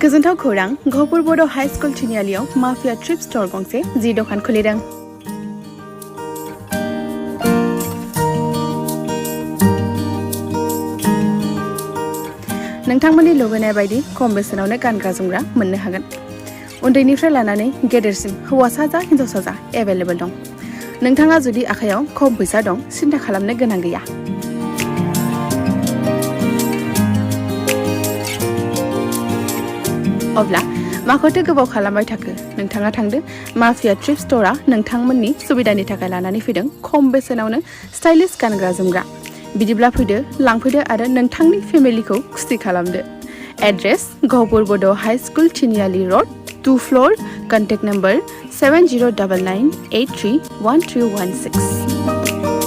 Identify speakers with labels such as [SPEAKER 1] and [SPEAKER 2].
[SPEAKER 1] गोजोनथाव खौरां गहपुर बड' हाई स्कुल थिनियालियाव माफिया थ्रिफ्ट स्ट'र गंसे जि दखान खुलिदों। नोंथांमोननि लुबैनाय बायदि खम बेसेनावनो गानग्रा जोमग्रा मोननो हागोन। उन्दैनिफ्राय लानानै गेदेरसिम हौवासा जा हिनजावसा जा एभेलेबल दं। नोंथाङा जुदि आखायाव खम फैसा दं सिन्था खालामनो गोनां गैया। अब्ला माखौथो गोबाव खालामबाय थाखो नोंथाङा थांदो। माफिया थ्रिफ्ट स्ट'रआ नोंथांमोननि सुबिदानि थाखाय लानानै फैदों खम बेसेनावनो स्टाइलिश गानग्रा जोमग्रा। बिदिब्ला फैदो लांफैदो आरो नोंथांनि फेमिलिखौ खुसि खालामदो। एड्रेस गहपुर बड' हाई स्कुल थिनियाली र'ड 2 फ्लोर। Contact number 7099831316।